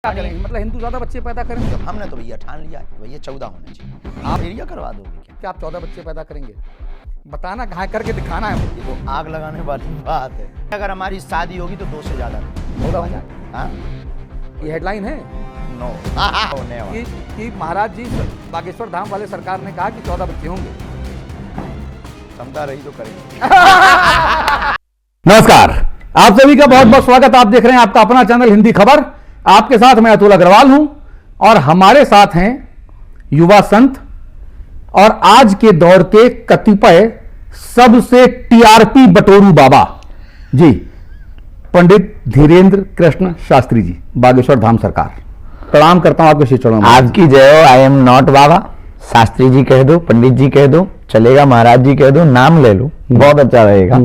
क्या करेंगे? मतलब हिंदू ज्यादा बच्चे पैदा करेंगे? हमने तो भैया ठान लिया है भैया 14 होने चाहिए। आप एरिया करवा दोगे क्या? क्या आप 14 बच्चे पैदा करेंगे? बताना, घाय करके दिखाना है मुझे। ये तो आग लगाने वाली बात है। अगर हमारी शादी होगी तो 2 से ज्यादा 14 हो जाए। हाँ? ये हेडलाइन है नो होने वाला। कि महाराज जी बागेश्वर धाम वाले सरकार ने कहा कि 14 बच्चे होंगे। क्षमता रही तो करेंगे। नमस्कार, आप सभी का बहुत बहुत स्वागत। आप देख रहे हैं आपका अपना चैनल हिंदी खबर। आपके साथ मैं अतुल अग्रवाल हूं और हमारे साथ हैं युवा संत और आज के दौर के कतिपय सबसे टीआरपी बटोरू बाबा जी, पंडित धीरेन्द्र कृष्ण शास्त्री जी, बागेश्वर धाम सरकार। प्रणाम करता हूं आपके श्री चरणों में। आपकी जय हो। आई एम नॉट बाबा, शास्त्री जी कह दो, पंडित जी कह दो, चलेगा, महाराज जी कह दो, नाम ले लो, बहुत अच्छा रहेगा।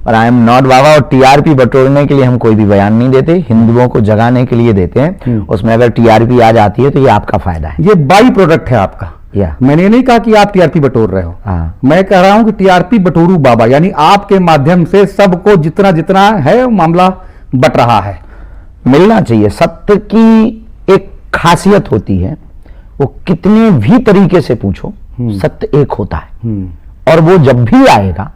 और आई एम नॉट बाबा। और टीआरपी बटोरने के लिए हम कोई भी बयान नहीं देते, हिंदुओं को जगाने के लिए देते हैं। उसमें अगर टीआरपी आ जाती है तो ये आपका फायदा है। ये बाई प्रोडक्ट है आपका। या मैंने नहीं कहा कि आप टीआरपी बटोर रहे हो। हाँ। मैं कह रहा हूं कि टीआरपी बटोरू बाबा, यानी आपके माध्यम से सबको जितना जितना है मामला बट रहा है। मिलना चाहिए। सत्य की एक खासियत होती है, वो कितने भी तरीके से पूछो, सत्य एक होता है और वो जब भी आएगा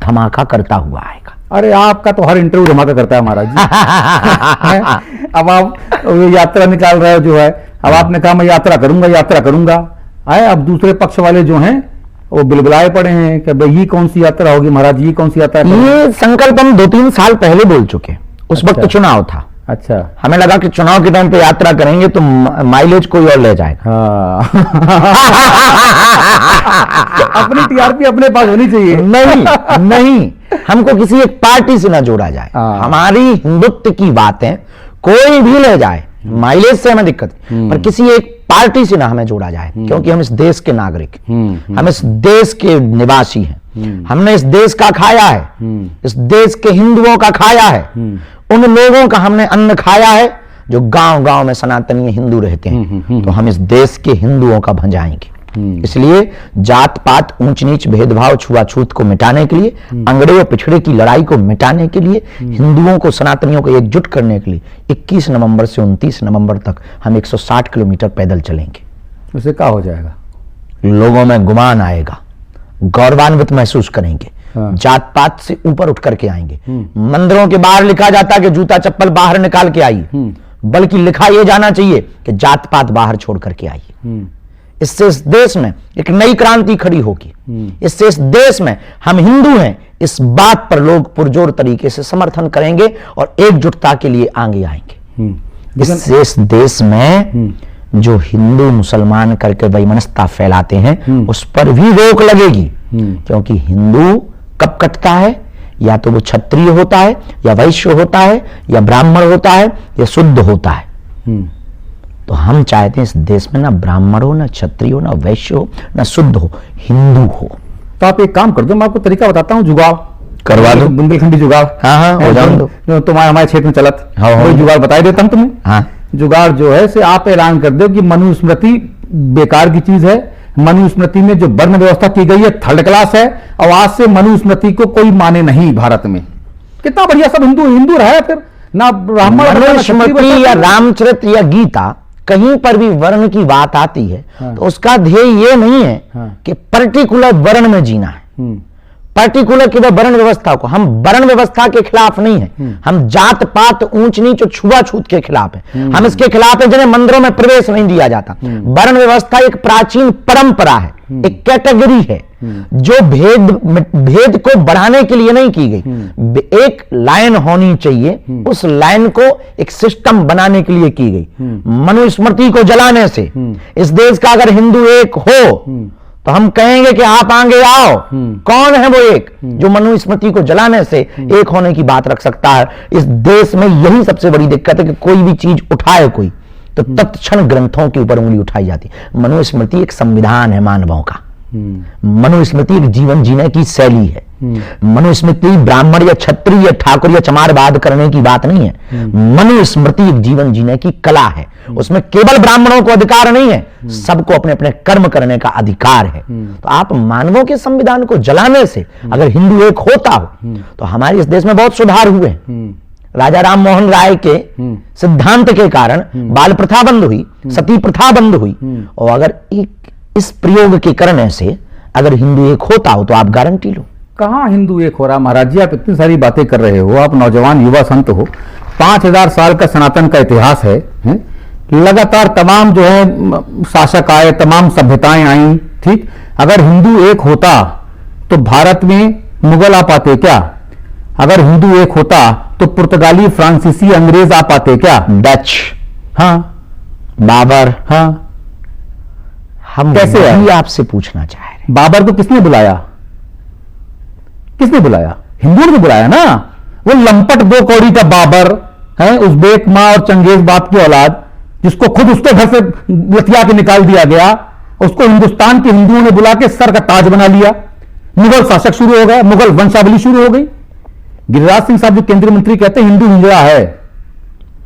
धमाका करता हुआ आएगा। अरे आपका तो हर इंटरव्यू धमाका करता है महाराज जी। अब आप यात्रा निकाल रहे हो जो है, अब आपने कहा मैं यात्रा करूंगा आए, अब दूसरे पक्ष वाले जो हैं वो बिलबिलाए पड़े हैं कि भाई ये कौन सी यात्रा होगी महाराज, ये कौन सी यात्रा। ये संकल्प हम 2-3 साल पहले बोल चुके। उस वक्त चुनाव था। अच्छा, हमें लगा कि चुनाव के टाइम पे यात्रा करेंगे तो माइलेज कोई और ले जाएगा। अपनी टीआरपी अपने पास होनी चाहिए। नहीं, हमको किसी एक पार्टी से ना जोड़ा जाए। हमारी हिंदुत्व की बातें कोई भी ले जाए, माइलेज से हमें दिक्कत नहीं, पर किसी एक पार्टी से ना हमें जोड़ा जाए, क्योंकि हम इस देश के नागरिक, हम इस देश के निवासी हैं। हमने इस देश का खाया है, इस देश के हिंदुओं का खाया है, उन लोगों का हमने अन्न खाया है जो गांव गांव में सनातनी हिंदू रहते हैं। तो हम इस देश के हिंदुओं का भंजाएंगे। इसलिए जात पात, ऊंच नीच, भेदभाव, छुआछूत को मिटाने के लिए, अंगड़े और पिछड़े की लड़ाई को मिटाने के लिए, हिंदुओं को, सनातनियों को एकजुट करने के लिए 21 नवंबर से 29 नवंबर तक हम 160 किलोमीटर पैदल चलेंगे। उससे क्या हो जाएगा? लोगों में गुमान आएगा, गौरवान्वित महसूस करेंगे, जात पात से ऊपर उठ करके आएंगे। मंदिरों के बाहर लिखा जाता है कि जूता चप्पल बाहर निकाल के आइए, बल्कि लिखा यह जाना चाहिए कि जात पात बाहर छोड़ करके आइए। इससे इस देश में एक नई क्रांति खड़ी होगी। इससे इस देश में हम हिंदू हैं इस बात पर लोग पुरजोर तरीके से समर्थन करेंगे और एकजुटता के लिए आगे आएंगे। इससे इस देश में जो हिंदू मुसलमान करके वैमनस्यता फैलाते हैं उस पर भी रोक लगेगी। क्योंकि हिंदू कब कटता है? या तो वो क्षत्रिय होता है, या वैश्य होता है, या ब्राह्मण होता है, या शुद्ध होता है। तो हम चाहते हैं इस देश में ना ब्राह्मण हो, ना क्षत्रिय हो, ना वैश्य हो, ना शुद्ध हो, हिंदू हो। तो आप एक काम कर दो, मैं आपको तरीका बताता हूँ, जुगाड़ करवा दो, बुंदेलखंडी जुगाड़। हाँ, हो जाओ दो। तुम्हारे हमारे क्षेत्र में चलत, वही जुगाड़ बता देता हूँ तुम्हें। हाँ, जुगाड़ जो है से आप ऐलान कर दो कि मनुस्मृति बेकार की चीज है। मनुस्मृति में जो वर्ण व्यवस्था की गई है थर्ड क्लास है, और आज से मनुस्मृति को कोई माने नहीं भारत में। कितना बढ़िया, सब हिंदू रहे, फिर ना ब्राह्मण, मनुस्मृति या रामचरित या गीता कहीं पर भी वर्ण की बात आती है तो उसका ध्येय ये नहीं है कि पर्टिकुलर वर्ण में जीना है, पर्टिकुलर की वर्ण व्यवस्था को। हम वर्ण व्यवस्था के खिलाफ नहीं है, हम जात पात, ऊंच नीच और छुआछूत के खिलाफ है। हम इसके खिलाफ है जिन्हें मंदिरों में प्रवेश नहीं दिया जाता। वर्ण व्यवस्था एक प्राचीन परंपरा है, एक कैटेगरी है जो भेद को बढ़ाने के लिए नहीं की गई। एक लाइन होनी चाहिए, उस लाइन को एक सिस्टम बनाने के लिए की गई। मनुस्मृति को जलाने से इस देश का अगर हिंदू एक हो तो हम कहेंगे कि आप आगे आओ। कौन है वो एक जो मनुस्मृति को जलाने से एक होने की बात रख सकता है? इस देश में यही सबसे बड़ी दिक्कत है कि कोई भी चीज उठाए कोई तो तत्क्षण ग्रंथों के ऊपर उंगली उठाई जाती। मनुस्मृति एक संविधान है मानवों का। मनुस्मृति एक जीवन जीने की शैली है। मनुस्मृति ब्राह्मण या क्षत्रिय या ठाकुर या चमारवाद करने की बात नहीं है। मनुस्मृति एक जीवन जीने की कला है। उसमें केवल ब्राह्मणों को अधिकार नहीं है, सबको अपने अपने कर्म करने का अधिकार है। तो आप मानवों के संविधान को जलाने से अगर हिंदू एक होता हो तो हमारे इस देश में बहुत सुधार हुए। राजा राम मोहन राय के सिद्धांत के कारण बाल प्रथा बंद हुई, सती प्रथा बंद हुई। और अगर इस प्रयोग के करने से अगर हिंदू एक होता हो तो आप गारंटी लो। कहां हिंदू एक हो रहा महाराज जी? आप इतनी सारी बातें कर रहे हो, आप नौजवान युवा संत हो, 5000 साल का सनातन का इतिहास है? लगातार तमाम जो है शासक आए, तमाम सभ्यताएं आई, ठीक। अगर हिंदू एक होता तो भारत में मुगल आ पाते क्या? अगर हिंदू एक होता तो पुर्तगाली, फ्रांसीसी, अंग्रेज आ पाते क्या? डच, हाँ, बाबर, हाँ। हम कैसे वही आए? आपसे पूछना चाह रहे हैं। बाबर को किसने बुलाया? किसने बुलाया? हिंदुओं ने बुलाया ना। वो लंपट 2 कौड़ी का बाबर है, उज़्बेक मां और चंगेज बाप की औलाद, जिसको खुद उसके घर से लतिया के निकाल दिया गया, उसको हिंदुस्तान के हिंदुओं ने बुला के सर का ताज बना लिया। मुगल शासक शुरू हो गया, मुगल वंशावली शुरू हो गई। गिरिराज सिंह साहब जो केंद्रीय मंत्री कहते हैं हिंदू हिंजड़ा है।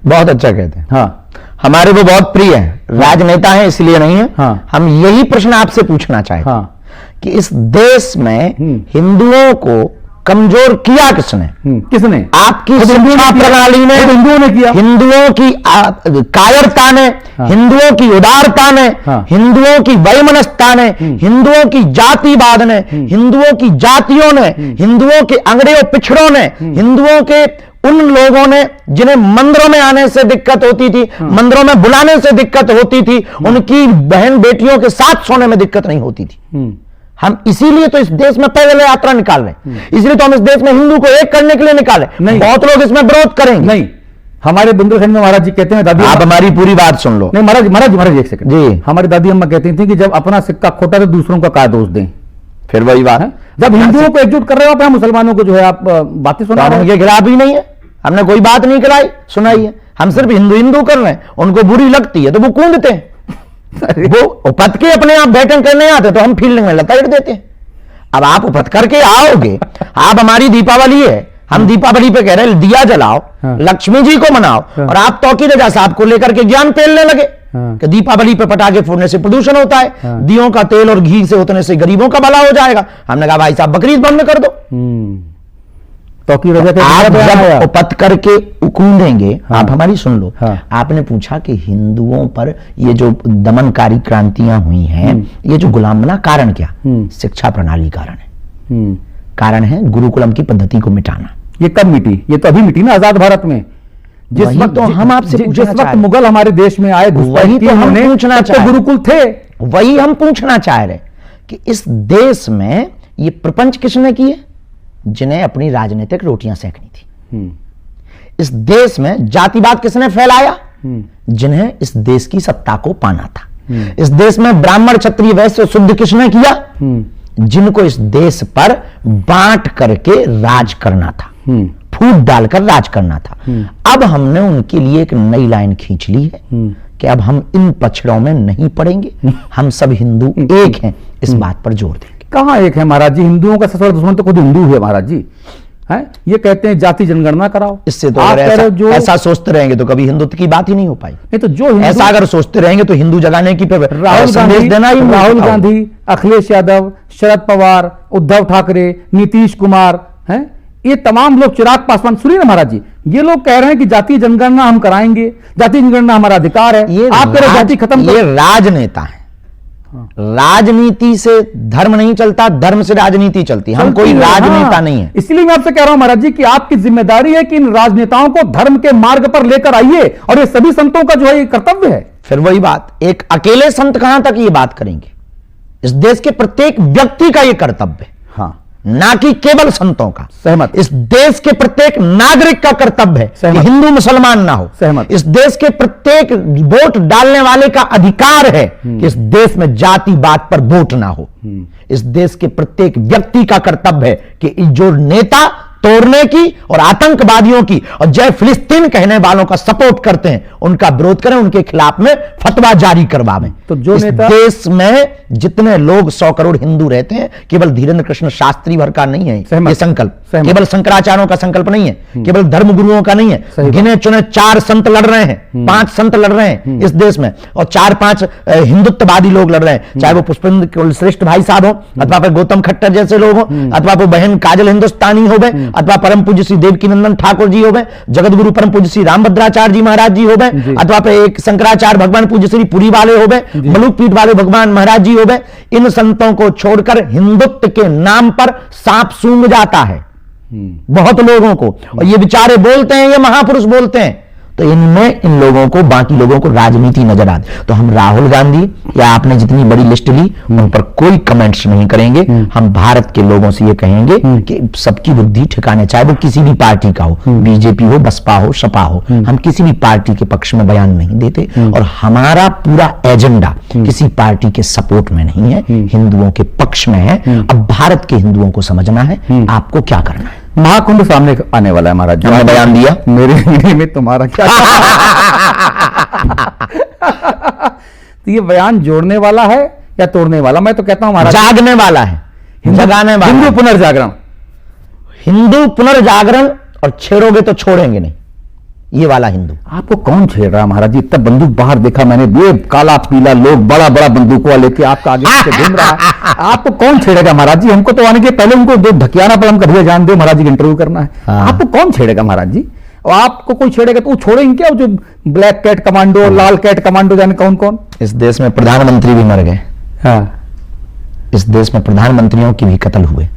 बहुत अच्छा कहते हैं। हाँ, हमारे वो बहुत प्रिय हैं, राजनेता हैं इसलिए नहीं है। हाँ। हम यही प्रश्न आपसे पूछना चाहते हैं हाँ। कि इस देश में हिंदुओं को कमजोर किया किसने? किसने? आपकी खुद हिंदुओं ने शिक्षा किया। प्रणाली ने, खुद हिंदुओं ने किया। हिंदुओं की कायरता ने, हाँ। हिंदुओं की उदारता ने, हाँ। हिंदुओं की वैमनस्यता ने, हिंदुओं की जातिवाद ने, हिंदुओं की जातियों ने, हिंदुओं के अंगड़े और पिछड़ों ने, हिंदुओं के उन लोगों ने जिन्हें मंदिरों में आने से दिक्कत होती थी, मंदिरों में बुलाने से दिक्कत होती थी, उनकी बहन बेटियों के साथ सोने में दिक्कत नहीं होती थी। हम इसीलिए तो इस देश में पैदल यात्रा निकाल रहे हैं, इसलिए तो हम इस देश में हिंदू को एक करने के लिए निकाले। नहीं। बहुत लोग इसमें विरोध करेंगे। नहीं, हमारे बुंदेलखंड में महाराज जी कहते हैं, दादी आप हमारी पूरी बात सुन लो। नहीं महाराज एक सेकंड जी। हमारी दादी अम्मा कहती थी कि जब अपना सिक्का खोटा तो दूसरों का क्या दोष दें? फिर वही बात है? जब हिंदुओं को एकजुट कर रहे हो आप, मुसलमानों को जो है आप बातें सुना रहे हम हैं। उनके खिलाफ ही नहीं है, हमने कोई बात नहीं कराई सुनाई है। हम सिर्फ हिंदू हिंदू कर रहे हैं, उनको बुरी लगती है तो वो कूदते हैं, वो उपत के अपने आप बैटिंग करने आते तो हम फील्डिंग में लपेट देते हैं। अब आप उपत करके आओगे, आप हमारी दीपावली है, हम दीपावली पे कह रहे हैं दिया जलाओ, हाँ। लक्ष्मी जी को मनाओ, और आप तौकीर रजा साहब को लेकर के ज्ञान पेलने लगे हाँ। कि दीपावली पे पटाखे फोड़ने से प्रदूषण होता है, हाँ। दियों का तेल और घी से उतने से गरीबों का भला हो जाएगा। हमने कहा भाई साहब बकरीद बंद कर दो। तो की वजह आप जब उपत करके कूदेंगे, हाँ। आप हमारी सुन लो। हाँ। आपने पूछा कि हिंदुओं पर ये जो दमनकारी क्रांतियां हुई हैं, ये जो गुलाम बना, कारण क्या? शिक्षा प्रणाली कारण है। कारण है गुरुकुलम की पद्धति को मिटाना। ये कब मिटी? ये तो अभी मिटी ना आजाद भारत में। जिस वही वक्त तो हम आपसे जिस पूछना वक्त चाह रहे हैं। मुगल हमारे देश में आए, वही तो हम पूछना तब चाह तो रहे हैं। गुरुकुल थे। वही हम पूछना चाह रहे हैं कि इस देश में ये प्रपंच किसने किए? जिन्हें अपनी राजनीतिक रोटियां सेकनी थी। इस देश में जातिवाद किसने फैलाया? जिन्हें इस देश की सत्ता को पाना था। इस देश में ब्राह्मण क्षत्रिय वैश्य शुद्ध किसने किया? जिनको इस देश पर बांट करके राज करना था, फूट डालकर राज करना था। अब हमने उनके लिए एक नई लाइन खींच ली है कि अब हम इन पछड़ों में नहीं पड़ेंगे, हम सब हिंदू एक हैं, इस बात पर जोर देंगे। कहां एक है महाराज जी? हिंदुओं का सबसे बड़ा दुश्मन तो खुद हिंदू है महाराज जी। हैं? ये कहते हैं जाति जनगणना कराओ। इससे तो आप अगर कह रहे हो जो ऐसा सोचते रहेंगे तो कभी हिंदुत्व की बात ही नहीं हो पाई। नहीं तो जो हिंदू- ऐसा अगर सोचते रहेंगे तो हिंदू जगाने की राहुल संदेश गांधी, देना ही राहुल मुश्किल गांधी, अखिलेश यादव, शरद पवार, उद्धव ठाकरे, नीतीश कुमार, हैं? ये तमाम लोग, चिराग पासवान, सुनिए ना महाराज जी, ये लोग कह रहे हैं कि जातीय जनगणना हम कराएंगे, जातीय जनगणना हमारा अधिकार है। ये आप कह रहे हैं जाति खत्म ये करो। राजनेता है। राजनीति से धर्म नहीं चलता, धर्म से राजनीति चलती। हम कोई चलती है, राजनेता हाँ। नहीं है। इसलिए मैं आपसे कह रहा हूं महाराज जी कि आपकी जिम्मेदारी है कि इन राजनेताओं को धर्म के मार्ग पर लेकर आइए, और ये सभी संतों का जो है ये कर्तव्य है। फिर वही बात, एक अकेले संत कहां तक ये बात करेंगे? इस देश के प्रत्येक व्यक्ति का ये कर्तव्य है, हाँ, ना कि केवल संतों का। सहमत। इस देश के प्रत्येक नागरिक का कर्तव्य है कि सहमत। हिंदू मुसलमान ना हो। सहमत। इस देश के प्रत्येक वोट डालने वाले का अधिकार है कि इस देश में जातिवाद पर वोट ना हो। इस देश के प्रत्येक व्यक्ति का कर्तव्य है कि जो नेता तोड़ने की और आतंकवादियों की और जय फिलिस्तीन कहने वालों का सपोर्ट करते हैं, उनका विरोध करें, उनके खिलाफ में फतवा जारी करवावें। तो जो इस नेता देश में जितने लोग 100 करोड़ हिंदू रहते हैं, केवल धीरेन्द्र कृष्ण शास्त्री भर का नहीं है ये संकल्प, केवल शंकराचार्यों का संकल्प नहीं है, केवल धर्म गुरुओं का नहीं है। गिने चुने 4 संत लड़ रहे हैं, 5 संत लड़ रहे हैं इस देश में, और 4-5 हिंदुत्ववादी लोग लड़ रहे हैं, चाहे वो पुष्पेंद्र कुलश्रेष्ठ भाई साहब हो, अथवा फिर गौतम खट्टर जैसे लोग हो, अथवा वो बहन काजल हिंदुस्तानी हो गए, अथवा परम पूज्य श्री देवकीनंदन ठाकुर जी हो गए, जगत गुरु परम पूज्य श्री रामभद्राचार्य जी महाराज जी हो गए, अथवा फिर एक शंकराचार्य भगवान पूज्य श्री पुरी वाले हो गए, मलुक पीठ वाले भगवान महाराज जी हो गए। इन संतों को छोड़कर हिंदुत्व के नाम पर सांप सूंघ जाता है बहुत लोगों को, और ये बेचारे बोलते हैं, ये महापुरुष बोलते हैं, तो इनमें इन लोगों को, बाकी लोगों को राजनीति नजर आती। तो हम राहुल गांधी या आपने जितनी बड़ी लिस्ट ली उन पर कोई कमेंट्स नहीं करेंगे। हम भारत के लोगों से ये कहेंगे कि सबकी बुद्धि ठिकाने, चाहे वो किसी भी पार्टी का हो, बीजेपी हो, बसपा हो, सपा हो, हम किसी भी पार्टी के पक्ष में बयान नहीं देते, और हमारा पूरा एजेंडा किसी पार्टी के सपोर्ट में नहीं है, हिंदुओं के पक्ष में है। अब भारत के हिंदुओं को समझना है आपको क्या करना है। महाकुंभ सामने आने वाला है महाराज, हमने बयान दिया, मेरे वीडियो में तुम्हारा क्या तो ये बयान जोड़ने वाला है या तोड़ने वाला? मैं तो कहता हूं महाराज जागने वाला है, जगाने वाला, हिंदू पुनर्जागरण, हिंदू पुनर्जागरण, और छेड़ोगे तो छोड़ेंगे नहीं, ये वाला हिंदू। आपको कौन छेड़ रहा है महाराज जी? इतना बंदूक बाहर देखा मैंने, ये काला पीला लोग बड़ा बड़ा बंदूक लेके आपका आगे पीछे घूम रहा है, आपको कौन छेड़ेगा महाराज जी? हमको तो आने के पहले उनको दो ढकियाना पर हम कभी जान दो महाराज जी इंटरव्यू करना है। आपको कौन छेड़ेगा महाराज जी? और आपको कोई छेड़ेगा तो वो छोड़ेंगे क्या? जो ब्लैक कैट कमांडो, लाल कैट कमांडो, जाने कौन कौन? इस देश में प्रधानमंत्री भी मर गए, इस देश में प्रधानमंत्रियों की भी कत्ल हुए,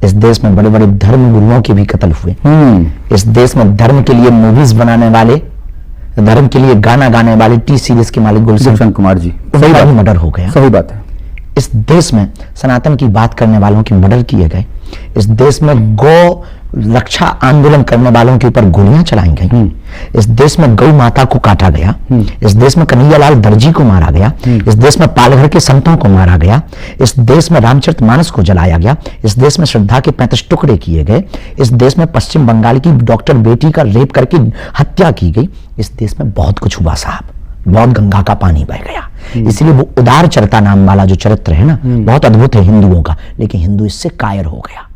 इस देश में बड़े बड़े धर्म गुरुओं के भी कत्ल हुए, इस देश में धर्म के लिए मूवीज बनाने वाले, धर्म के लिए गाना गाने वाले टी सीरीज के मालिक गुलशन कुमार जी, सही बात, मर्डर हो गया। सही बात है। इस देश में सनातन की बात करने वालों के मर्डर किए गए, इस देश में गौ रक्षा आंदोलन करने वालों के ऊपर गोलियां चलाई गई, इस देश में गौ माता को काटा गया, इस देश में कन्हैयालाल दर्जी को मारा गया, इस देश में पालघर के संतों को मारा गया, इस देश में रामचरितमानस को जलाया गया, इस देश में श्रद्धा के 35 टुकड़े किए गए, इस देश में पश्चिम बंगाल की डॉक्टर बेटी का रेप करके हत्या की गई, इस देश में बहुत कुछ हुआ साहब, बहुत गंगा का पानी बह गया। इसलिए वो उदार चरिता नाम वाला जो चरित्र है ना, बहुत अद्भुत है हिंदुओं का, लेकिन हिंदू इससे कायर हो गया,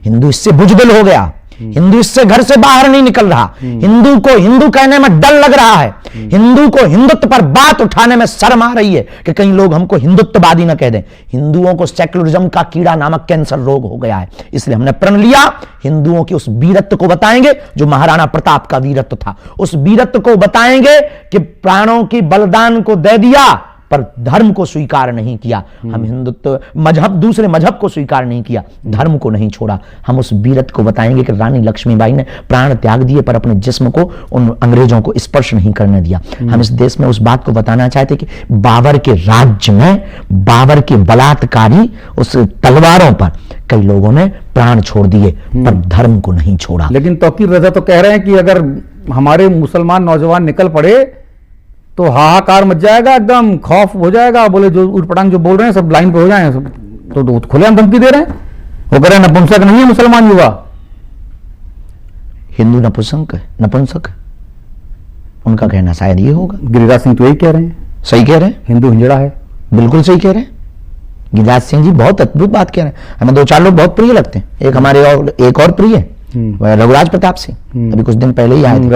हिंदू इससे बुजदिल हो गया, हिंदू इससे घर से बाहर नहीं निकल रहा, हिंदू को हिंदू कहने में डर लग रहा है, हिंदू को हिंदुत्व पर बात उठाने में शर्म आ रही है कि कहीं लोग हमको हिंदुत्ववादी न कह दें। हिंदुओं को सेक्युलरिज्म का कीड़ा नामक कैंसर रोग हो गया है, इसलिए हमने प्रण लिया हिंदुओं की उस वीरत्व को बताएंगे जो महाराणा प्रताप का वीरत्व था, उस वीरत्व को बताएंगे कि प्राणों की बलिदान को दे दिया पर धर्म को स्वीकार नहीं किया। हम हिंदुत्व मजहब, दूसरे मजहब को स्वीकार नहीं किया, धर्म को नहीं छोड़ा। हम उस वीरत्व को बताएंगे कि रानी लक्ष्मीबाई ने प्राण त्याग दिए पर अपने जिस्म को उन अंग्रेजों को स्पर्श नहीं करने दिया। हम इस देश में उस बात को बताना चाहते कि बाबर के राज्य में बाबर के बलात्कारी उस तलवारों पर कई लोगों ने प्राण छोड़ दिए पर धर्म को नहीं छोड़ा। लेकिन तौकीर रजा तो कह रहे हैं कि अगर हमारे मुसलमान नौजवान निकल पड़े तो हाहाकार मच जाएगा, एकदम खौफ हो जाएगा, बोले जो उठपटांग जो बोल रहे हैं सब लाइन पे हो जाए, तो खुलेआम धमकी दे रहे हैं। वो कह रहे हैं नपुंसक नहीं है मुसलमान युवा, हिंदू नपुंसक उनका कहना शायद ये होगा। गिरिराज सिंह तो यही कह रहे हैं। सही कह रहे हैं, हिंदू हिंजड़ा है, बिल्कुल सही कह रहे हैं। गिरिराज सिंह जी बहुत अद्भुत बात कह रहे हैं, हमें 2-4 लोग बहुत प्रिय लगते हैं। एक हमारे और एक और प्रिय है रघुराज प्रताप सिंह, अभी कुछ दिन पहले ही आए थे।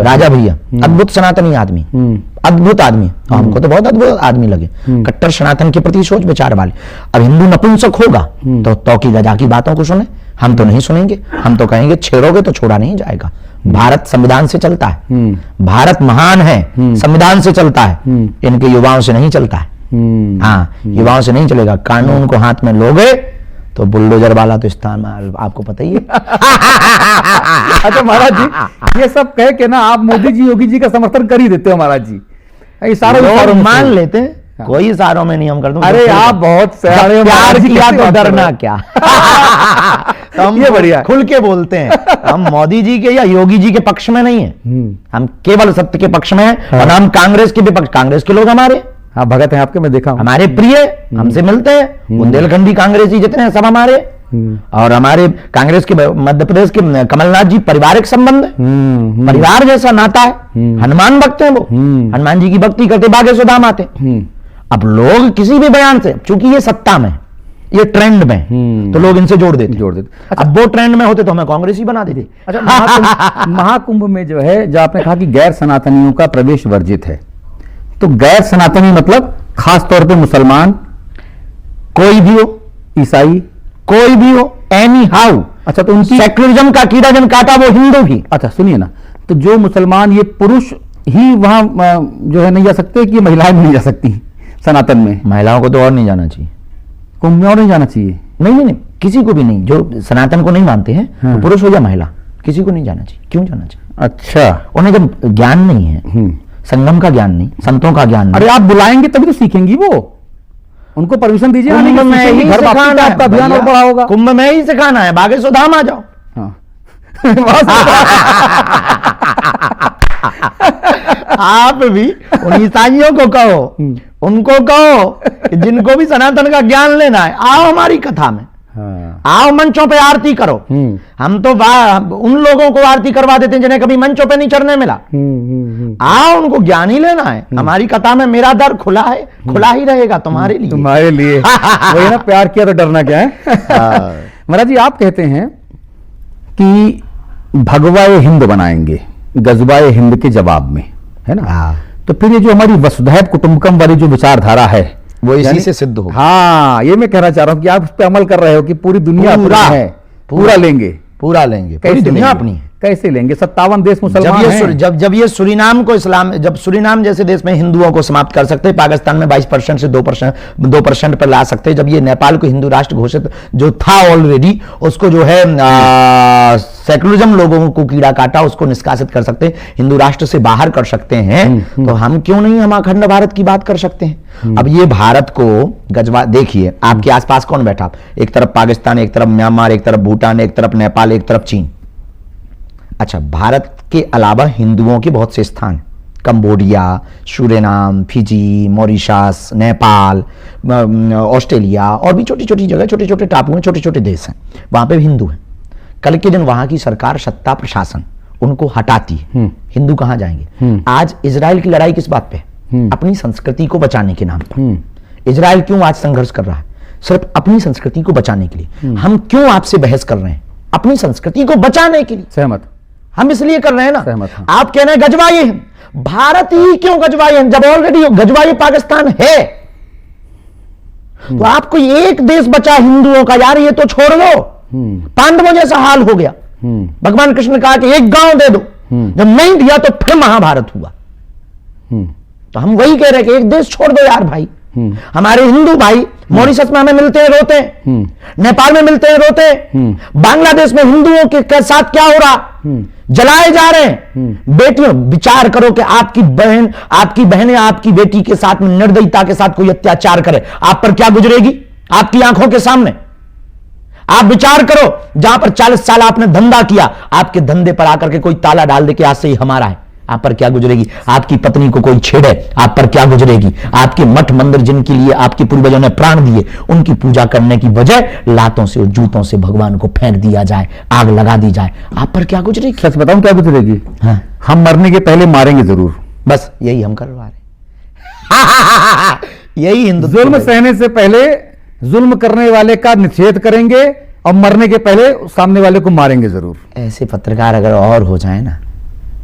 राजा भैया अद्भुत सनातनी आदमी, अद्भुत आदमी, हमको तो बहुत अद्भुत आदमी लगे, कट्टर सनातन के प्रति सोच विचार वाले। अब हिंदू नपुंसक होगा तो तौकीर रजा की बातों को सुने, हम तो नहीं सुनेंगे, हम तो कहेंगे छेड़ोगे तो छोड़ा नहीं जाएगा। भारत संविधान से चलता है, भारत महान है, संविधान से चलता है, इनके युवाओं से नहीं चलता है। हाँ, युवाओं से नहीं चलेगा। कानून को हाथ में लोगे तो बुलडोजर वाला तो स्थान आपको पता ही है। अच्छा महाराज जी, ये सब कह के ना आप मोदी जी योगी जी का समर्थन कर ही देते हो महाराज जी, इशारों मान लेते हैं। हाँ। कोई इशारों में नहीं हम करते। अरे आप बहुत प्यार किया तो डरना क्या। तो हम ये बढ़िया खुल के बोलते हैं, हम मोदी जी के या योगी जी के पक्ष में नहीं है, हम केवल सत्य के पक्ष में हैं। हाँ। और हम कांग्रेस के विपक्ष, कांग्रेस के लोग हमारे हाँ भगत हैं आपके, मैं देखा हूं, हमारे प्रिय, हमसे मिलते हैं, बुंदेलखंडी कांग्रेसी जितने हैं सब हमारे। और हमारे कांग्रेस के मध्य प्रदेश के कमलनाथ जी पारिवारिक संबंध है, परिवार जैसा नाता है। हनुमान भक्त हैं वो, हनुमान जी की भक्ति करते बागेश्वर धाम आते। अब लोग किसी भी बयान से, चूंकि ये सत्ता में, ये ट्रेंड में, तो लोग इनसे जोड़ देते। अच्छा, अब वो ट्रेंड में होते तो हमें कांग्रेस ही बना देते। अच्छा, महाकुंभ में जो है, जो आपने कहा कि गैर सनातनियों का प्रवेश वर्जित है, तो गैर सनातनी मतलब खास तौर पे मुसलमान, कोई भी हो, ईसाई, कोई भी हो, एनी हाउ। अच्छा, तो उनकी सेक्युलरिज्म का कीड़ा जन काटा वो हिंदू भी। अच्छा सुनिए ना, तो जो मुसलमान, ये पुरुष ही वहां जो है नहीं जा सकते कि महिलाएं भी नहीं जा सकती सनातन में? महिलाओं को तो और नहीं जाना चाहिए, कुंभ में और नहीं जाना चाहिए। नहीं, किसी को भी नहीं, जो सनातन को नहीं मानते हैं, तो पुरुष हो या महिला, किसी को नहीं जाना चाहिए। क्यों जाना चाहिए? अच्छा, उन्हें जब ज्ञान नहीं है, संगम का ज्ञान नहीं, संतों का ज्ञान नहीं। अरे आप बुलाएंगे तभी तो सीखेंगी वो, उनको परमिशन दीजिए। कुंभ में ही सिखाना है, आपका अभियान और बड़ा होगा। कुंभ में ही सिखाना है, बागेश्वर धाम आ जाओ। आप भी उन ईसाइयों को कहो, उनको कहो कि जिनको भी सनातन का ज्ञान लेना है, आओ हमारी कथा में, आओ मंचों पे आरती करो। हम तो उन लोगों को आरती करवा देते हैं जिन्हें कभी मंचों पे नहीं चढ़ने मिला। आओ, उनको ज्ञान ही लेना है। हमारी कथा में मेरा दर खुला है, खुला ही रहेगा तुम्हारे लिए। तुम्हारे लिए वही ना, प्यार किया तो डरना क्या है। महाराज जी, आप कहते हैं कि भगवाए हिंद बनाएंगे गजवाए हिंद के जवाब में, है ना? तो फिर ये जो हमारी वसुधैव कुटुंबकम वाली जो विचारधारा है, वो इसी से सिद्ध हो। हाँ, ये मैं कहना चाह रहा हूं कि आप उस पर अमल कर रहे हो कि पूरी दुनिया पूरा है, पूरा लेंगे, पूरा लेंगे, पूरी दुनिया अपनी है। कैसे लेंगे? 57 देश मुसलमान हैं। जब ये सुरीनाम को इस्लाम, जब सुरीनाम जैसे देश में हिंदुओं को समाप्त कर सकते, पाकिस्तान में 22% से 2% पर ला सकते, जब ये नेपाल को हिंदू राष्ट्र घोषित जो था ऑलरेडी, उसको जो है सेकुलरिज्म लोगों को कीड़ा काटा, उसको निष्कासित कर सकते, हिंदू राष्ट्र से बाहर कर सकते हैं, तो हम क्यों नहीं हम अखंड भारत की बात कर सकते हैं? अब ये भारत को गजवा, देखिए आपके आसपास कौन बैठा, एक तरफ पाकिस्तान, एक तरफ म्यांमार, एक तरफ भूटान, एक तरफ नेपाल, एक तरफ चीन। अच्छा, भारत के अलावा हिंदुओं के बहुत से स्थान, Cambodia, Suriname, Fiji, Mauritius, Nepal, Australia और भी छोटी छोटी जगह, छोटे छोटे टापू हैं, छोटे छोटे देश हैं, वहां पे भी हिंदू हैं। कल के दिन वहां की सरकार, सत्ता, प्रशासन उनको हटाती है, हिंदू कहां जाएंगे? आज इजराइल की लड़ाई किस बात पे? अपनी संस्कृति को बचाने के नाम पर। इजराइल क्यों आज संघर्ष कर रहा है? सिर्फ अपनी संस्कृति को बचाने के लिए। हम क्यों आपसे बहस कर रहे हैं? अपनी संस्कृति को बचाने के लिए। सहमत, हम इसलिए कर रहे हैं ना। सहमत, हाँ। आप कह रहे हैं गजवाए हिंद, भारत ही क्यों गजवाए हिंद, जब ऑलरेडी गजवाए पाकिस्तान है? तो आपको एक देश बचा हिंदुओं का, यार ये तो छोड़ दो। पांडवों जैसा हाल हो गया। भगवान कृष्ण ने कहा कि एक गांव दे दो, जब नहीं दिया तो फिर महाभारत हुआ। तो हम वही कह रहे हैं कि एक देश छोड़ दो यार भाई। हमारे हिंदू भाई मॉरिशस में हमें मिलते हैं, रोते हैं, नेपाल में मिलते हैं, रोते हैं, बांग्लादेश में हिंदुओं के साथ क्या हो रहा, जलाए जा रहे हैं। बेटियों, विचार करो कि आपकी बहन या आपकी बेटी के साथ में निर्दयता के साथ कोई अत्याचार करे, आप पर क्या गुजरेगी आपकी आंखों के सामने? आप विचार करो, जहां पर 40 साल आपने धंधा किया, आपके धंधे पर आकर के कोई ताला डाल दे कि आज से ही हमारा है, आप पर क्या गुजरेगी? आपकी पत्नी को कोई छेड़े, आप पर क्या गुजरेगी? आपके मठ मंदिर जिनके लिए आपके पूर्वजों ने प्राण दिए, उनकी पूजा करने की बजाय लातों से और जूतों से भगवान को फेंक दिया जाए, आग लगा दी जाए, आप पर क्या गुजरेगी? सच बताऊं क्या गुजरेगी? हाँ। हम मरने के पहले मारेंगे जरूर। बस यही हम करवा रहे। यही हिंदू जुल्म सहने से पहले जुल्म करने वाले का निषेध करेंगे और मरने के पहले सामने वाले को मारेंगे जरूर। ऐसे पत्रकार अगर और हो जाए ना,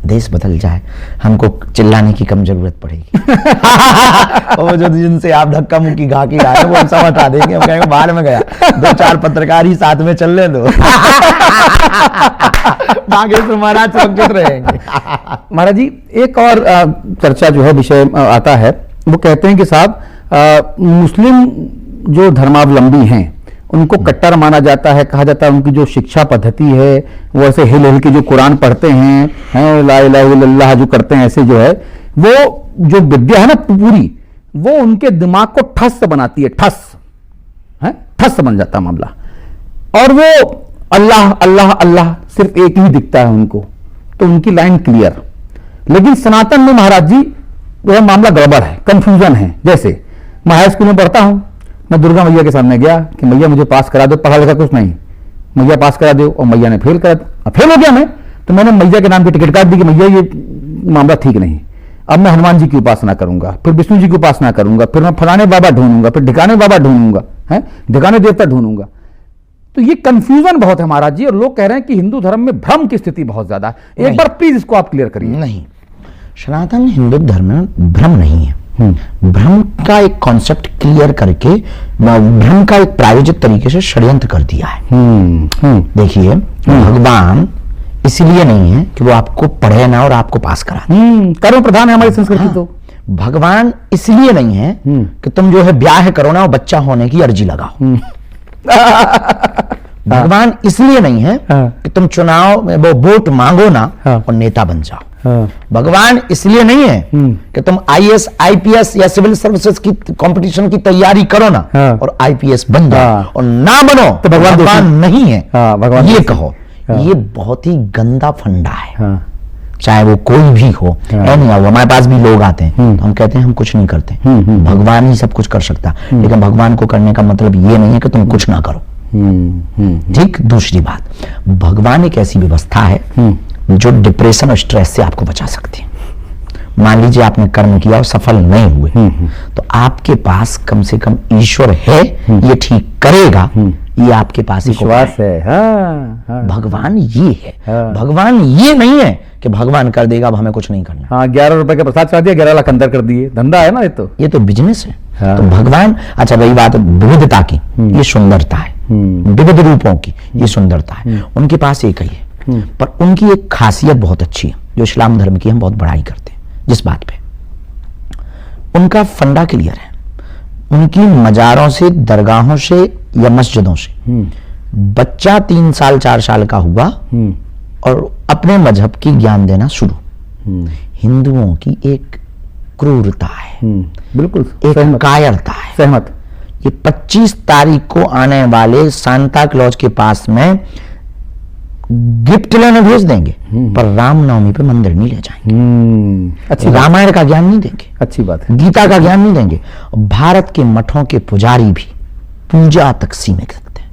देश बदल जाए, हमको चिल्लाने की कम जरूरत पड़ेगी। और जो जिनसे आप धक्का मुक्की घा के आए वो हम सब हटा देंगे, हम कहेंगे बाहर में गया, 2-4 पत्रकार ही साथ में चल ले दो। बाकी तुम्हारा सुरक्षित रहेंगे। महाराज जी, एक और चर्चा जो है, विषय आता है, वो कहते हैं कि साहब मुस्लिम जो धर्मावलंबी हैं उनको कट्टर माना जाता है, कहा जाता है उनकी जो शिक्षा पद्धति है वो ऐसे हिल हिल के जो कुरान पढ़ते हैं ला इलाहा इल्लल्लाह जो करते हैं, ऐसे जो है वो जो विद्या है ना पूरी, वो उनके दिमाग को ठस बनाती है, ठस बन जाता है मामला, और वो अल्लाह अल्लाह अल्लाह सिर्फ एक ही दिखता है उनको, तो उनकी लाइन क्लियर। लेकिन सनातन में महाराज जी वह मामला गड़बड़ है, कंफ्यूजन है। जैसे मैं हाई स्कूल में पढ़ता हूं, मैं दुर्गा मैया के सामने गया कि मैया मुझे पास करा दो, पढ़ा लिखा कुछ नहीं, मैया पास करा दो, और मैया ने फेल करा, फेल हो गया मैं, तो मैंने मैया के नाम की टिकट काट दी कि मैया ये मामला ठीक नहीं, अब मैं हनुमान जी की उपासना करूंगा, फिर विष्णु जी की उपासना करूंगा, फिर मैं फलाने बाबा ढूंढूंगा, फिर ढिकाने बाबा ढूंढूंगा, है ढिकाने देवता ढूंढूंगा। तो ये कंफ्यूजन बहुत है महाराज जी, और लोग कह रहे हैं कि हिंदू धर्म में भ्रम की स्थिति बहुत ज्यादा है। एक बार प्लीज इसको आप क्लियर करिए। नहीं, सनातन हिंदू धर्म में भ्रम नहीं है। भ्रम का एक कॉन्सेप्ट क्लियर करके भ्रम का एक प्रायोजित तरीके से षड्यंत्र कर दिया है। देखिए, भगवान इसलिए नहीं है कि वो आपको पढ़े ना और आपको पास करा दे। कर्म प्रधान है हमारी संस्कृति। तो भगवान इसलिए नहीं है कि तुम जो है ब्याह करो ना और बच्चा होने की अर्जी लगाओ। भगवान इसलिए नहीं है कि तुम चुनाव में वो वोट मांगो ना और नेता बन जाओ। भगवान इसलिए नहीं है कि तुम आईएएस आईपीएस या सिविल सर्विसेज की कंपटीशन की तैयारी करो ना और आईपीएस बन जाओ, और ना बनो तो भगवान नहीं है। भगवान ये कहो, ये बहुत ही गंदा फंडा है। चाहे वो कोई भी हो, नहीं आओ, हमारे पास भी लोग आते हैं तो हम कहते हैं हम कुछ नहीं करते, भगवान ही सब कुछ कर सकता। लेकिन भगवान को करने का मतलब ये नहीं है कि तुम कुछ ना करो। ठीक। दूसरी बात, भगवान एक ऐसी व्यवस्था है जो डिप्रेशन और स्ट्रेस से आपको बचा सकती है। मान लीजिए आपने कर्म किया और सफल नहीं हुए, तो आपके पास कम से कम ईश्वर है, ये ठीक करेगा, ये आपके पास विश्वास है। भगवान ये है। भगवान ये नहीं है कि भगवान कर देगा, अब हमें कुछ नहीं करना। हाँ, 11 रुपए का प्रसाद चढ़ा दिया, 11 लाख अंदर कर दिए, धंधा है ना ये तो बिजनेस है। तो भगवान, अच्छा रही बात विविधता की, ये सुंदरता है, विविध रूपों की ये सुंदरता है, उनके पास एक ही है। पर उनकी एक खासियत बहुत अच्छी है जो इस्लाम धर्म की हम बहुत बड़ाई करते हैं। जिस बात पे उनका फंडा क्लियर है, उनकी मजारों से, दरगाहों से या मस्जिदों से बच्चा 3 साल 4 साल का हुआ और अपने मजहब की ज्ञान देना शुरू। हिंदुओं की एक क्रूरता है, बिल्कुल एक कायरता है। सहमत। ये 25 तारीख को आने वाले सांता क्लॉज के पास में गिफ्ट लेने भेज देंगे, पर रामनवमी पे मंदिर नहीं ले जाएंगे। अच्छी रामायण का ज्ञान नहीं देंगे, अच्छी बात है, गीता का ज्ञान नहीं देंगे। भारत के मठों के पुजारी भी पूजा तक सीमित रखते हैं,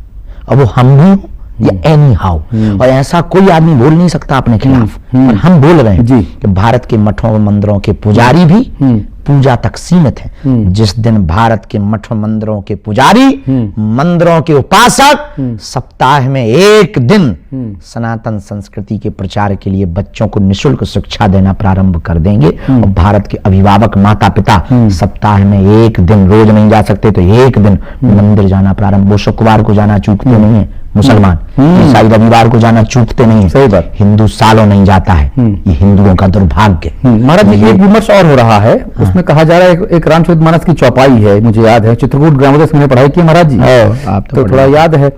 अब वो हम भी हो या एनी हाउ, और ऐसा कोई आदमी बोल नहीं सकता अपने खिलाफ, और हम बोल रहे हैं जी कि भारत के मठों मंदिरों के पुजारी भी पूजा तक सीमित है। जिस दिन भारत के मठ मंदिरों के पुजारी, मंदिरों के उपासक सप्ताह में एक दिन सनातन संस्कृति के प्रचार के लिए बच्चों को निःशुल्क शिक्षा देना प्रारंभ कर देंगे, और भारत के अभिभावक माता पिता सप्ताह में एक दिन, रोज नहीं जा सकते तो एक दिन मंदिर जाना प्रारंभ, वो शुक्रवार को जाना चूकते नहीं है, मुसलमान ईसाई रविवार को जाना चूकते नहीं है, सही बात। हिंदू सालों नहीं जाता है, ये हिंदुओं का दुर्भाग्य। महाराज जी, एक विमर्श और हो रहा है, उसमें कहा जा रहा है एक रामचरितमानस की चौपाई है, मुझे याद है, चित्रकूट ग्रामोदय से मैंने पढ़ाई की महाराज जी, आप तो थोड़ा याद है।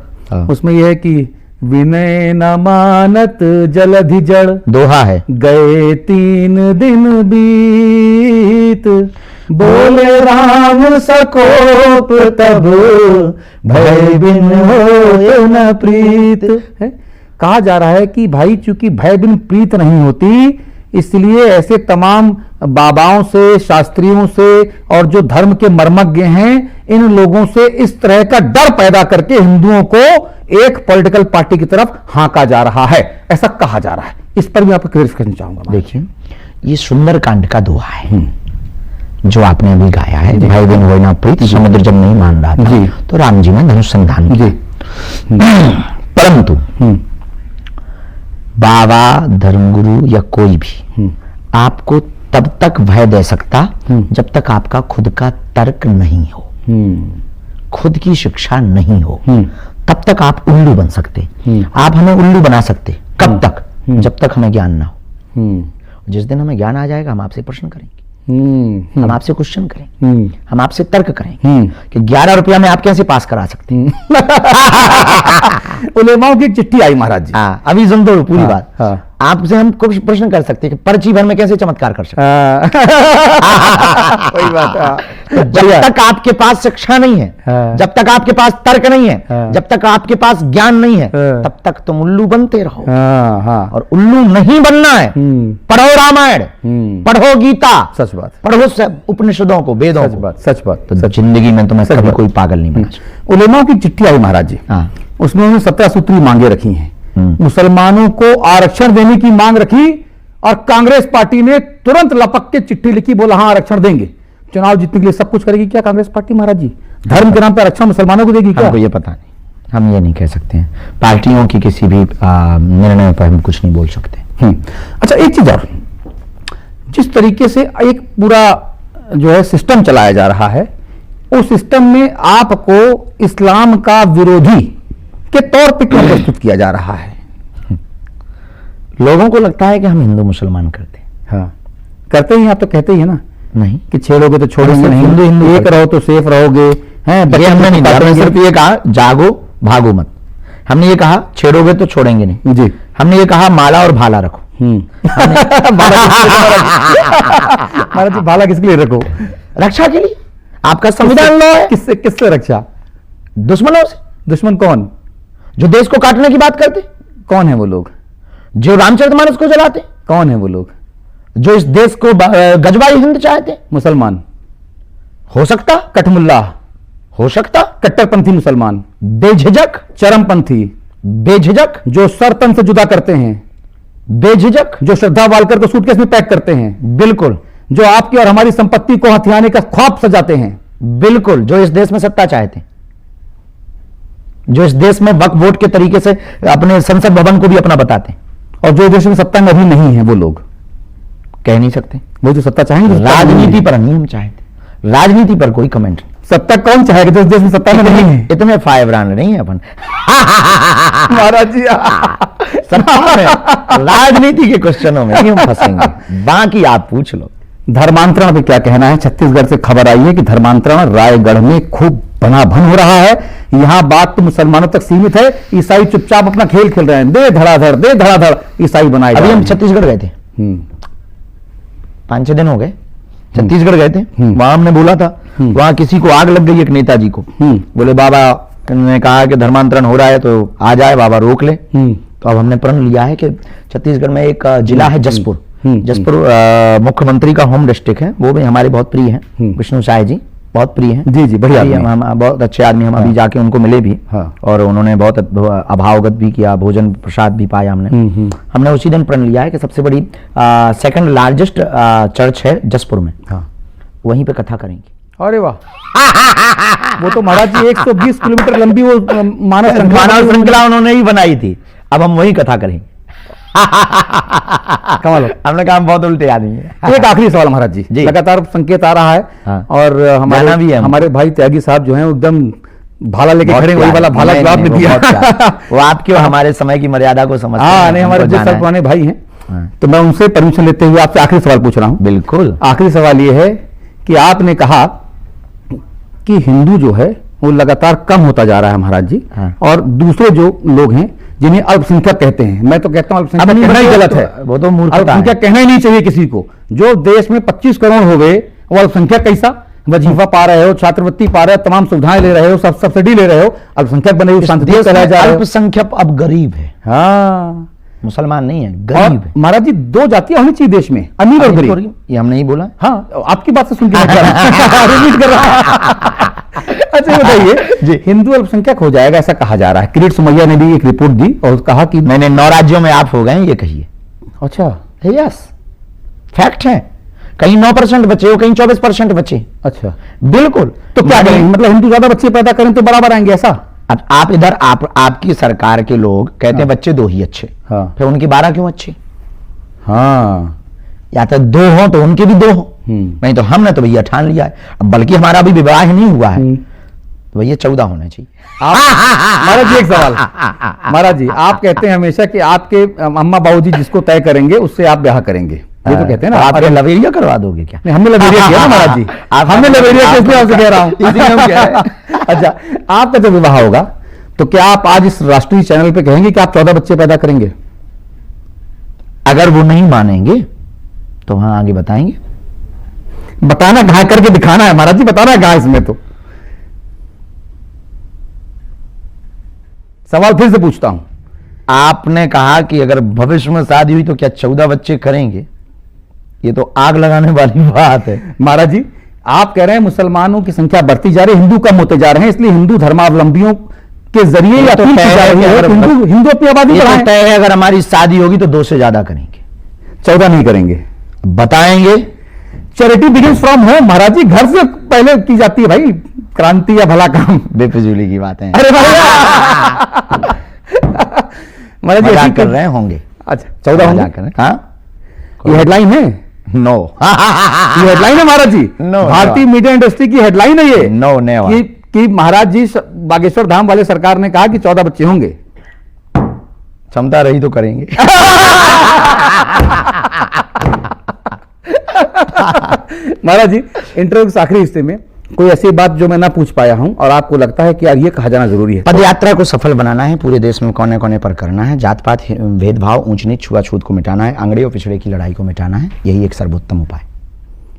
उसमें यह है कि विनय न मानत जलधि जड़, दोहा है, गए 3 दिन बीत, बोले राम सकोप तब, भय बिन होए न प्रीत। है? कहा जा रहा है कि भाई चूंकि भय बिन प्रीत नहीं होती, इसलिए ऐसे तमाम बाबाओं से, शास्त्रियों से और जो धर्म के मर्मज्ञ हैं, इन लोगों से इस तरह का डर पैदा करके हिंदुओं को एक पॉलिटिकल पार्टी की तरफ हांका जा रहा है, ऐसा कहा जा रहा है। इस पर भी आपको क्लियरिफिकेशन चाहूंगा। देखिए, ये सुंदरकांड का दोहा है जो आपने अभी गाया है, भाई बिन होए न प्रीत, समुद्र जब नहीं मान रहा था जी, तो राम जी ने धनुष संधान किया। परंतु बाबा, धर्मगुरु या कोई भी आपको तब तक भय दे सकता जब तक आपका खुद का तर्क नहीं हो, खुद की शिक्षा नहीं हो, तब तक आप उल्लू बन सकते। आप हमें उल्लू बना सकते कब तक? जब तक हमें ज्ञान ना हो। जिस दिन हमें ज्ञान आ जाएगा, हम आपसे प्रश्न करेंगे, हम आपसे क्वेश्चन करेंगे, हम आपसे तर्क करेंगे कि 11 रुपया में आप कैसे पास करा सकते हैं। उलेमाओं की एक चिट्ठी आई महाराज जी, अभी सुन दो पूरी बात। आपसे हम कुछ प्रश्न कर सकते हैं कि पर्ची भर में कैसे चमत्कार कर सकते हैं? वही बात है। तो जब तक आपके पास शिक्षा नहीं है, जब तक आपके पास तर्क नहीं है, जब तक आपके पास ज्ञान नहीं है, तब तक तुम उल्लू बनते रहो। और उल्लू नहीं बनना है। पढ़ो रामायण, पढ़ो गीता, सच बात, पढ़ो सब उपनिषदों को, वेदों को। सच बात। तो जिंदगी में तुम्हें कभी कोई पागल नहीं बना। उलेमा की चिट्ठी आई महाराज जी, उसमें उन्होंने 17 सूत्री मांगे रखी हैं। मुसलमानों को आरक्षण देने की मांग रखी और कांग्रेस पार्टी ने तुरंत लपक के चिट्ठी लिखी, बोला हाँ आरक्षण देंगे। चुनाव जीतने के लिए सब कुछ करेगी क्या कांग्रेस पार्टी महाराज जी? धर्म के नाम पर आरक्षण मुसलमानों को देगी क्या? हमको ये पता नहीं, हम ये नहीं कह सकते हैं। पार्टियों की किसी भी निर्णय पर हम कुछ नहीं बोल सकते। अच्छा, एक चीज और, जिस तरीके से एक पूरा जो है सिस्टम चलाया जा रहा है, उस सिस्टम में आपको इस्लाम का विरोधी के तौर पर क्यों प्रस्तुत किया जा रहा है? लोगों को लगता है कि हम हिंदू मुसलमान करते हैं। हाँ, करते ही, आप तो कहते ही है ना नहीं कि छेड़ोगे तो छोड़ेंगे नहीं, हिंदू हिंदू एक रहो तो सेफ रहोगे। हैं, ये हमने नहीं कहा, हमने सिर्फ ये कहा जागो भागो मत। हमने ये कहा छेड़ोगे तो छोड़ेंगे नहीं जी। हमने ये कहा माला और भाला रखो। महाराज जी, भाला किसके लिए रखो? रक्षा के लिए, आपका संविधान लॉ है। किससे किससे रक्षा? दुश्मनों से। दुश्मन कौन? जो देश को काटने की बात करते। कौन है वो लोग? जो रामचरितमानस को जलाते। कौन है वो लोग? जो इस देश को गजबाई हिंद चाहते। मुसलमान हो सकता, कठमुल्ला हो सकता, कट्टरपंथी मुसलमान, बेझिझक, चरमपंथी, बेझिझक, जो सर तन से जुदा करते हैं, बेझिझक, जो श्रद्धा वालकर को सूटकेस में पैक करते हैं, बिल्कुल, जो आपकी और हमारी संपत्ति को हथियाने का ख्वाब सजाते हैं, बिल्कुल, जो इस देश में सत्ता चाहते हैं, जो इस देश में वक्फ बोर्ड के तरीके से अपने संसद भवन को भी अपना बताते हैं, और जो देश में सत्ता में अभी नहीं है वो लोग कह नहीं सकते। वो जो सत्ता चाहेंगे, राजनीति पर नहीं हम चाहते, राजनीति पर कोई कमेंट नहीं। सत्ता कौन चाहेगा जो इस देश में सत्ता में नहीं है? इतने फायर ब्रांड नहीं है अपन। महाराज जी, सत्ता में, राजनीति के क्वेश्चनों में नहीं हम फंसेंगे, बाकी आप पूछ लो। धर्मांतरण पे क्या कहना है? छत्तीसगढ़ से खबर आई है कि धर्मांतरण रायगढ़ में खूब भन हो रहा है। यहां बात तो मुसलमानों तक सीमित है, ईसाई चुपचाप अपना खेल खेल रहे हैं, दे धड़ाधड़ ईसाई बनाए। अभी हम छत्तीसगढ़ गए थे, 5-6 दिन हो गए, छत्तीसगढ़ गए थे। वहां हमने बोला था, वहां किसी को आग लग गई, एक नेताजी को। बोले बाबा ने कहा कि धर्मांतरण हो रहा है तो आ जाए, बाबा रोक ले। तो अब हमने प्रण लिया है कि छत्तीसगढ़ में एक जिला है जसपुर, मुख्यमंत्री का होम डिस्ट्रिक्ट है, वो भी हमारे बहुत प्रिय हैं, विष्णु साय जी बहुत प्रिय हैं। जी जी, बढ़िया, हम बहुत अच्छे आदमी। हम अभी जाके उनको मिले भी, और उन्होंने बहुत अभावगत भी किया, भोजन प्रसाद भी पाया हमने। हमने उसी दिन प्रण लिया है कि सबसे बड़ी सेकंड लार्जेस्ट चर्च है जसपुर में, वहीं पे कथा करेंगे। अरे वाह, वो तो महाराज जी 120 किलोमीटर लंबी वो मानव श्रृंखला उन्होंने ही बनाई थी, अब हम वही कथा करेंगे। कमाल। हमने कहा हम बहुत उल्टे आदमी हैं। एक आखिरी सवाल महाराज जी, लगातार संकेत आ रहा है, और हमारे भाई त्यागी साहब जो हैं एकदम भाला लेके खड़े, वही वाला भाला जवाब नहीं दिया। वो आपके और हमारे समय की मर्यादा को समझते हैं। नहीं, हमारे जो सर पुराने भाई हैं, तो मैं उनसे परमिशन लेते हुए आपसे आखिरी सवाल पूछ रहा हूं। बिल्कुल, आखिरी सवाल ये है कि आपने कहा कि हिंदू जो है वो लगातार कम होता जा रहा है महाराज जी, और दूसरे जो लोग हैं जिन्हें अल्पसंख्यक कहते हैं, मैं तो कहता हूं अल्पसंख्यक कहना ही गलत है, वो तो मूर्खता है। अल्पसंख्यक कहना ही नहीं चाहिए किसी को। जो देश में 25 करोड़ हो गए वो अल्पसंख्यक कैसा? वजीफा पा रहे हो, छात्रवृत्ति पा रहे हो, तमाम सुविधाएं ले रहे हो, सब सब्सिडी ले रहे हो, अल्पसंख्यक बने हुए शांति जा रहे हो। अल्पसंख्यक अब गरीब है, हाँ, मुसलमान नहीं है, गरीब है। महाराज जी 2 जातियां होनी चाहिए देश में, अमीर और गरीब। ये हमने नहीं बोला। हाँ, आपकी बात से सुन के रिपीट कर रहा। अच्छा बताइए जी, हिंदू अल्पसंख्यक हो जाएगा ऐसा कहा जा रहा है। किरीट सुमैया ने भी एक रिपोर्ट दी और कहा कि मैंने 9 राज्यों में आप हो गए ये कहिए। अच्छा, यस, फैक्ट है। कहीं 9% बचे हो, कहीं 24% बचे। अच्छा, बिल्कुल। तो क्या करें, मतलब हिंदू ज्यादा बच्चे पैदा करें तो बराबर आएंगे ऐसा? अब आप इधर आपकी सरकार के लोग कहते हैं बच्चे 2 ही अच्छे, फिर उनके 12 क्यों अच्छे? हाँ, या तो 2 हो तो उनके भी 2 हो, नहीं तो हमने तो भैया ठान लिया है। अब बल्कि हमारा अभी विवाह नहीं हुआ है, तो भैया 14 होने चाहिए। महाराज जी एक सवाल, महाराज जी आप कहते हैं हमेशा कि आपके अम्मा बाबूजी जिसको तय करेंगे उससे आप ब्याह करेंगे, ये तो कहते हैं ना। आप लवेरिया करवा दोगे क्या? नहीं, हमने लवेरिया किया ना महाराज जी, हमने लवेरिया किया, इसलिए आपसे कह रहा हूं। अच्छा, आपका जब विवाह होगा तो क्या आप आज इस राष्ट्रीय चैनल पे कहेंगे कि आप 14 बच्चे पैदा करेंगे? अगर वो नहीं मानेंगे तो वहां आगे बताएंगे। बताना कहां, करके दिखाना है महाराज जी, बताना कहां इसमें। तो सवाल फिर से पूछता हूं, आपने कहा कि अगर भविष्य में शादी हुई तो क्या 14 बच्चे करेंगे? ये तो आग लगाने वाली बात है महाराज जी। आप कह रहे हैं मुसलमानों की संख्या बढ़ती जा रही है, हिंदू कम होते जा रहे हैं, इसलिए हिंदू धर्मावलंबियों के जरिए ये तो अपील की जा रही है कि हिंदू अपनी आबादी ये तो बढ़ाएं। तय है, अगर हमारी शादी होगी तो 2 से ज्यादा करेंगे। 14 नहीं करेंगे, बताएंगे। चैरिटी बिगिंस फ्रॉम होम महाराज जी, घर से पहले की जाती है भाई क्रांति या भला काम। बेफिजूली की बात है। अरे भाई महाराज जी ऐसी मजाक कर रहे होंगे। अच्छा 14 होंगे। मजाक कर रहे हैं। हाँ, ये हेडलाइन है, नो ये हेडलाइन है महाराज जी, No, भारतीय मीडिया इंडस्ट्री की हेडलाइन है ये। No, never. कि महाराज जी बागेश्वर धाम वाले सरकार ने कहा कि 14 बच्चे होंगे। क्षमता रही तो करेंगे। महाराज जी इंटरव्यू के आखिरी हिस्से में कोई ऐसी बात जो मैं ना पूछ पाया हूं और आपको लगता है कि यार ये कहा जाना जरूरी है? पद यात्रा को सफल बनाना है, पूरे देश में कोने कोने पर करना है, जात पात भेदभाव ऊंच नीच छुआछूत को मिटाना है, अंगड़े और पिछड़े की लड़ाई को मिटाना है, यही एक सर्वोत्तम उपाय।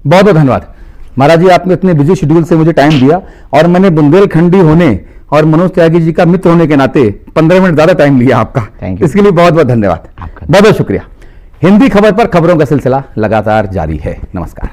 बहुत बहुत धन्यवाद महाराज जी, आपने इतने बिजी शेड्यूल से मुझे टाइम दिया और मैंने बुंदेलखंडी होने और मनोज त्यागी जी का मित्र होने के नाते 15 मिनट ज्यादा टाइम लिया आपका। Thank you. इसके लिए बहुत बहुत धन्यवाद, आपका बहुत बहुत शुक्रिया। हिंदी खबर पर खबरों का सिलसिला लगातार जारी है। नमस्कार।